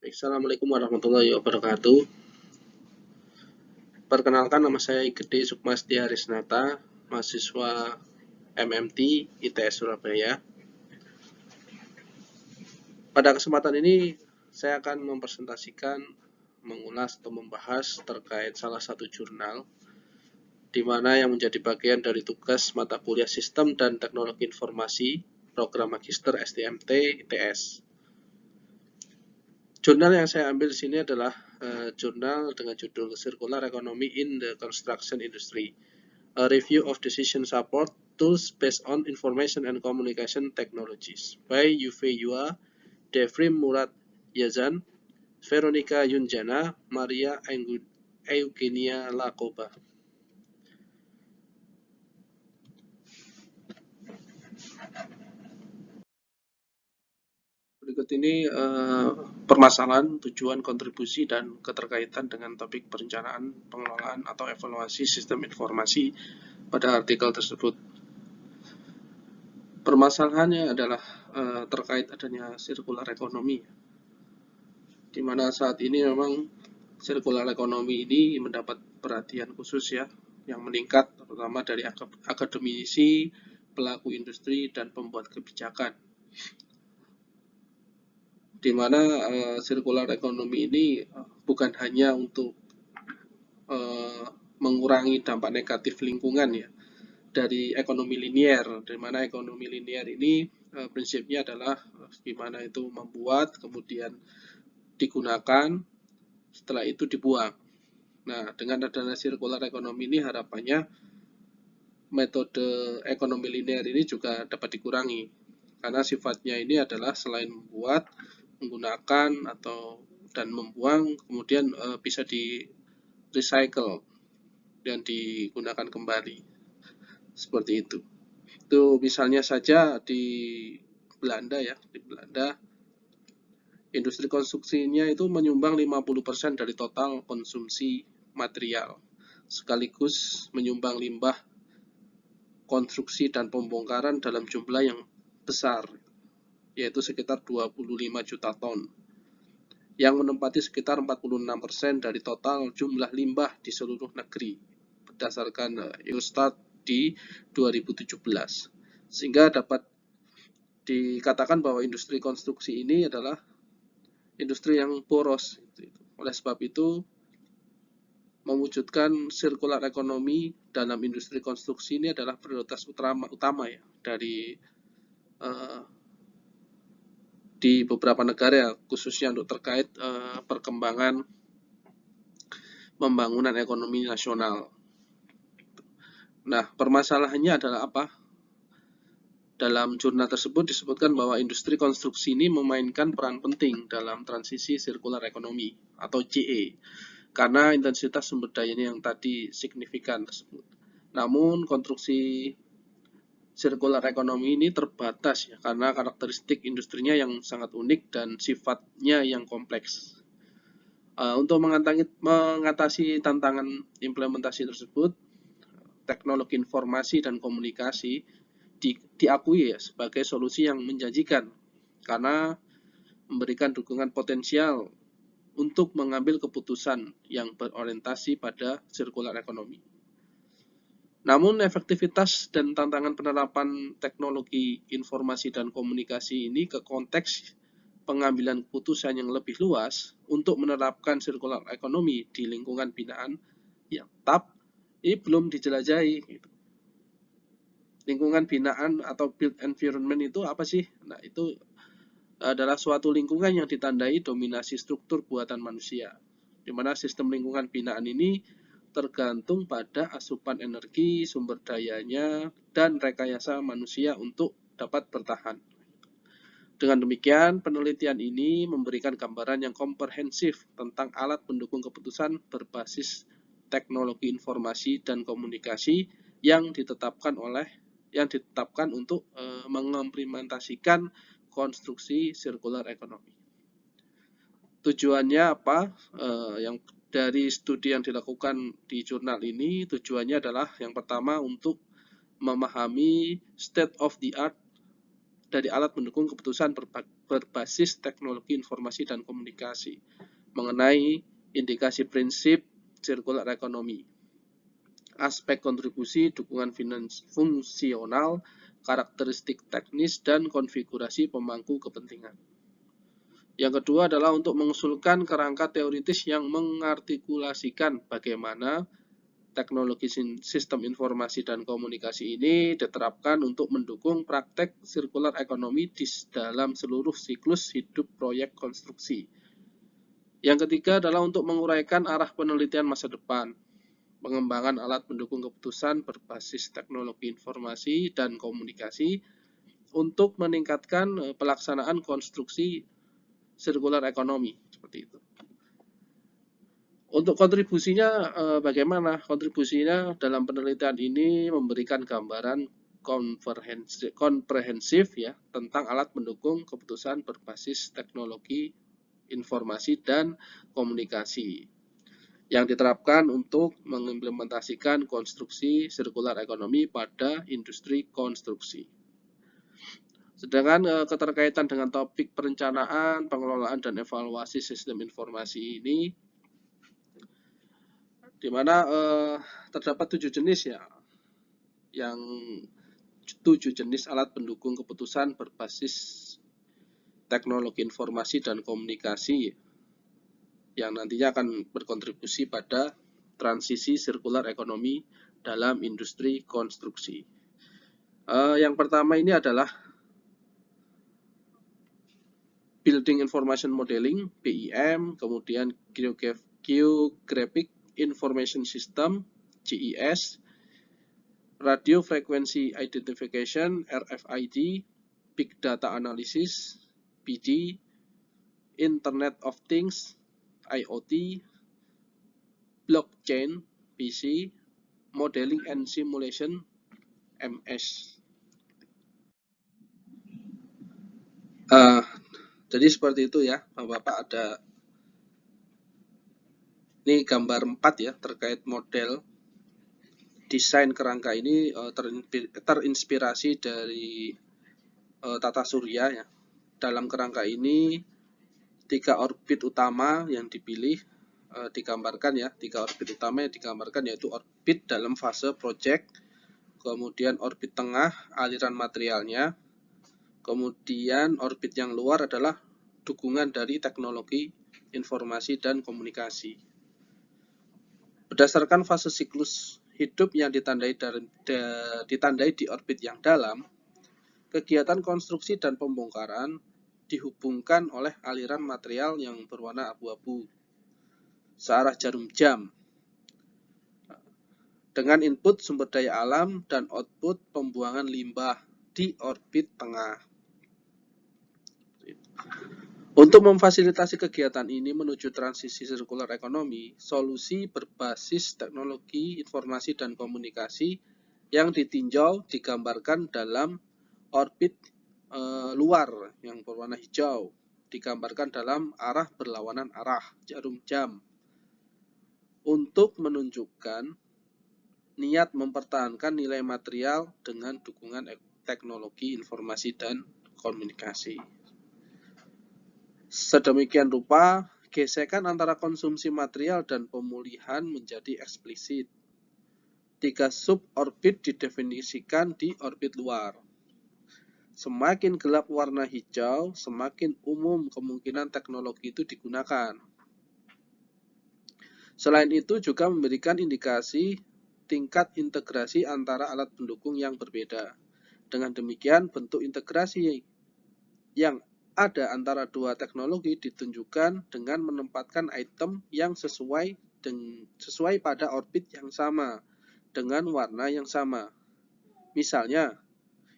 Assalamualaikum warahmatullahi wabarakatuh. Perkenalkan, nama saya Gede Sukmasdi Harisnata, mahasiswa MMT ITS Surabaya. Pada kesempatan ini saya akan mempresentasikan, mengulas atau membahas terkait salah satu jurnal di mana yang menjadi bagian dari tugas mata kuliah Sistem dan Teknologi Informasi Program Magister STMT ITS. Jurnal yang saya ambil di sini adalah jurnal dengan judul Circular Economy in the Construction Industry, a Review of Decision Support Tools Based on Information and Communication Technologies by Yuve Yua, Devrim Murad Yazan, Veronica Yunjana, Maria Eugenia Lakoba. Berikut ini permasalahan, tujuan, kontribusi, dan keterkaitan dengan topik perencanaan, pengelolaan, atau evaluasi sistem informasi pada artikel tersebut. Permasalahannya adalah terkait adanya circular economy, di mana saat ini memang circular economy ini mendapat perhatian khusus ya, yang meningkat terutama dari akademisi, pelaku industri, dan pembuat kebijakan. Di mana circular economy ini bukan hanya untuk mengurangi dampak negatif lingkungan ya dari ekonomi linier, di mana ekonomi linier ini prinsipnya adalah gimana itu membuat, kemudian digunakan, setelah itu dibuang. Nah, dengan adanya circular economy ini harapannya metode ekonomi linier ini juga dapat dikurangi, karena sifatnya ini adalah selain membuat, menggunakan dan membuang, kemudian bisa di recycle dan digunakan kembali, seperti itu. Itu misalnya saja di Belanda ya, di Belanda industri konstruksinya itu menyumbang 50% dari total konsumsi material, sekaligus menyumbang limbah konstruksi dan pembongkaran dalam jumlah yang besar, yaitu sekitar 25 juta ton, yang menempati sekitar 46% dari total jumlah limbah di seluruh negeri, berdasarkan Eurostat di 2017. Sehingga dapat dikatakan bahwa industri konstruksi ini adalah industri yang boros. Oleh sebab itu, mewujudkan circular economy dalam industri konstruksi ini adalah prioritas utama ya dari di beberapa negara ya, khususnya untuk terkait perkembangan pembangunan ekonomi nasional. Nah, permasalahannya adalah apa? Dalam jurnal tersebut disebutkan bahwa industri konstruksi ini memainkan peran penting dalam transisi circular economy atau CE, karena intensitas sumber dayanya yang tadi signifikan tersebut. Namun konstruksi circular economy ini terbatas ya, karena karakteristik industrinya yang sangat unik dan sifatnya yang kompleks. Untuk mengatasi tantangan implementasi tersebut, teknologi informasi dan komunikasi diakui ya sebagai solusi yang menjanjikan, karena memberikan dukungan potensial untuk mengambil keputusan yang berorientasi pada circular economy. Namun efektivitas dan tantangan penerapan teknologi informasi dan komunikasi ini ke konteks pengambilan keputusan yang lebih luas untuk menerapkan circular economy di lingkungan binaan yang tetap ini belum dijelajahi. Lingkungan binaan atau built environment itu apa sih? Nah, itu adalah suatu lingkungan yang ditandai dominasi struktur buatan manusia, di mana sistem lingkungan binaan ini tergantung pada asupan energi, sumber dayanya, dan rekayasa manusia untuk dapat bertahan. Dengan demikian, penelitian ini memberikan gambaran yang komprehensif tentang alat pendukung keputusan berbasis teknologi informasi dan komunikasi yang ditetapkan untuk mengimplementasikan konstruksi circular economy. Tujuannya apa? Yang dari studi yang dilakukan di jurnal ini, tujuannya adalah yang pertama untuk memahami state of the art dari alat pendukung keputusan berbasis teknologi informasi dan komunikasi mengenai indikasi prinsip circular economy, aspek kontribusi, dukungan fungsional, karakteristik teknis, dan konfigurasi pemangku kepentingan. Yang kedua adalah untuk mengusulkan kerangka teoritis yang mengartikulasikan bagaimana teknologi sistem informasi dan komunikasi ini diterapkan untuk mendukung praktek circular economy di dalam seluruh siklus hidup proyek konstruksi. Yang ketiga adalah untuk menguraikan arah penelitian masa depan, pengembangan alat pendukung keputusan berbasis teknologi informasi dan komunikasi untuk meningkatkan pelaksanaan konstruksi circular economy, seperti itu. Untuk kontribusinya bagaimana? Kontribusinya dalam penelitian ini memberikan gambaran komprehensif ya tentang alat pendukung keputusan berbasis teknologi informasi dan komunikasi yang diterapkan untuk mengimplementasikan konstruksi circular economy pada industri konstruksi. Sedangkan keterkaitan dengan topik perencanaan, pengelolaan, dan evaluasi sistem informasi ini, di mana terdapat 7 jenis ya, yang 7 jenis alat pendukung keputusan berbasis teknologi informasi dan komunikasi yang nantinya akan berkontribusi pada transisi circular economy dalam industri konstruksi. Yang pertama ini adalah Building Information Modeling, BIM, kemudian Geographic Information System, GIS, Radio Frequency Identification, RFID, Big Data Analysis, BD, Internet of Things, IoT, Blockchain, PC, Modeling and Simulation, MS. Jadi seperti itu ya, Bapak-Bapak, ada ini gambar 4 ya terkait model desain kerangka ini terinspirasi dari tata surya ya. Dalam kerangka ini 3 orbit utama yang dipilih digambarkan ya, 3 orbit utama yang digambarkan yaitu orbit dalam fase project, kemudian orbit tengah aliran materialnya, kemudian orbit yang luar adalah dukungan dari teknologi informasi dan komunikasi. Berdasarkan fase siklus hidup yang ditandai di orbit yang dalam, kegiatan konstruksi dan pembongkaran dihubungkan oleh aliran material yang berwarna abu-abu searah jarum jam dengan input sumber daya alam dan output pembuangan limbah di orbit tengah. Untuk memfasilitasi kegiatan ini menuju transisi circular economy, solusi berbasis teknologi informasi dan komunikasi yang ditinjau digambarkan dalam orbit luar yang berwarna hijau, digambarkan dalam arah berlawanan arah jarum jam untuk menunjukkan niat mempertahankan nilai material dengan dukungan teknologi informasi dan komunikasi. Sedemikian rupa, gesekan antara konsumsi material dan pemulihan menjadi eksplisit. 3 suborbit didefinisikan di orbit luar. Semakin gelap warna hijau, semakin umum kemungkinan teknologi itu digunakan. Selain itu juga memberikan indikasi tingkat integrasi antara alat pendukung yang berbeda. Dengan demikian, bentuk integrasi yang ada antara dua teknologi ditunjukkan dengan menempatkan item yang sesuai pada orbit yang sama dengan warna yang sama. Misalnya,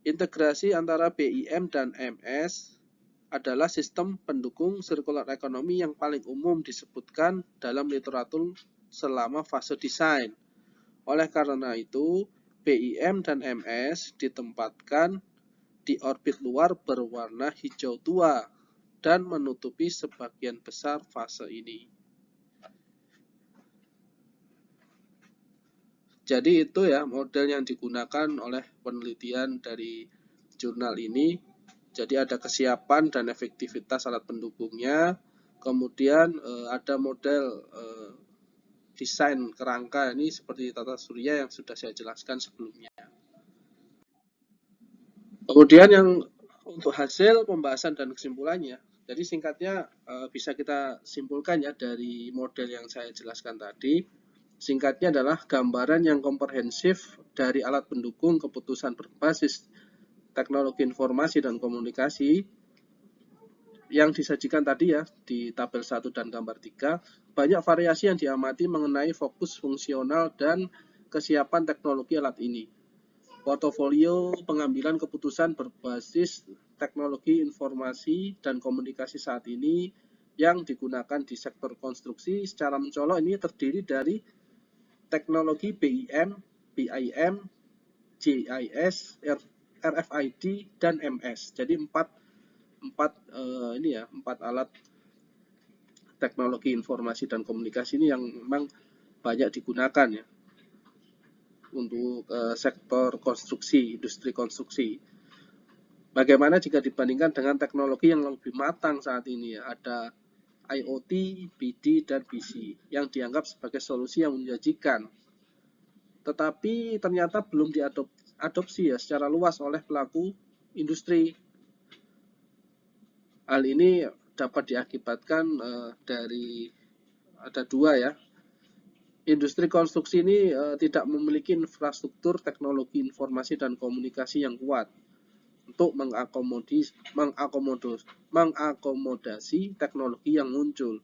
integrasi antara BIM dan MS adalah sistem pendukung circular economy yang paling umum disebutkan dalam literatur selama fase desain. Oleh karena itu, BIM dan MS ditempatkan di orbit luar berwarna hijau tua dan menutupi sebagian besar fase ini. Jadi itu ya model yang digunakan oleh penelitian dari jurnal ini Jadi ada kesiapan dan efektivitas alat pendukungnya, kemudian ada model desain kerangka ini seperti tata surya yang sudah saya jelaskan sebelumnya. Kemudian yang untuk hasil pembahasan dan kesimpulannya, jadi singkatnya bisa kita simpulkan ya dari model yang saya jelaskan tadi. Singkatnya adalah gambaran yang komprehensif dari alat pendukung keputusan berbasis teknologi informasi dan komunikasi yang disajikan tadi ya di tabel 1 dan gambar 3. Banyak variasi yang diamati mengenai fokus fungsional dan kesiapan teknologi alat ini. Portofolio pengambilan keputusan berbasis teknologi informasi dan komunikasi saat ini yang digunakan di sektor konstruksi secara mencolok ini terdiri dari teknologi BIM, GIS, RFID, dan MS. Jadi empat alat teknologi informasi dan komunikasi ini yang memang banyak digunakan ya untuk sektor konstruksi, industri konstruksi. Bagaimana jika dibandingkan dengan teknologi yang lebih matang saat ini ya, ada IoT, BD, dan BC yang dianggap sebagai solusi yang menjanjikan, tetapi ternyata belum diadopsi ya secara luas oleh pelaku industri. Hal ini dapat diakibatkan dari ada dua ya. Industri konstruksi ini tidak memiliki infrastruktur teknologi informasi dan komunikasi yang kuat untuk mengakomodasi teknologi yang muncul.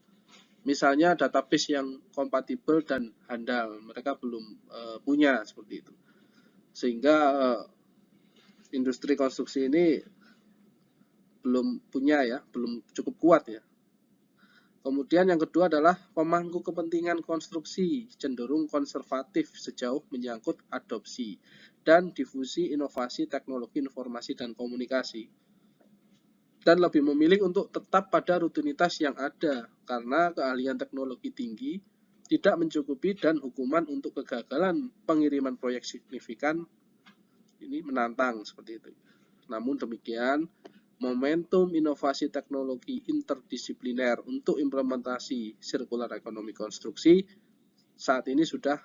Misalnya database yang kompatibel dan handal, mereka belum punya seperti itu. Sehingga industri konstruksi ini belum punya ya, belum cukup kuat ya. Kemudian yang kedua adalah pemangku kepentingan konstruksi cenderung konservatif sejauh menyangkut adopsi dan difusi inovasi teknologi informasi dan komunikasi. Dan lebih memilih untuk tetap pada rutinitas yang ada karena keahlian teknologi tinggi tidak mencukupi dan hukuman untuk kegagalan pengiriman proyek signifikan ini menantang seperti itu. Namun demikian, momentum inovasi teknologi interdisipliner untuk implementasi sirkular ekonomi konstruksi saat ini sudah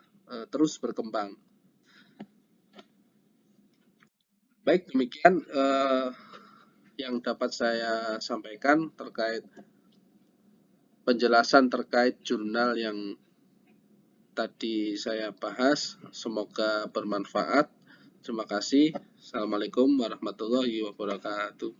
terus berkembang. Baik, demikian yang dapat saya sampaikan terkait penjelasan terkait jurnal yang tadi saya bahas. Semoga bermanfaat. Terima kasih. Assalamualaikum warahmatullahi wabarakatuh.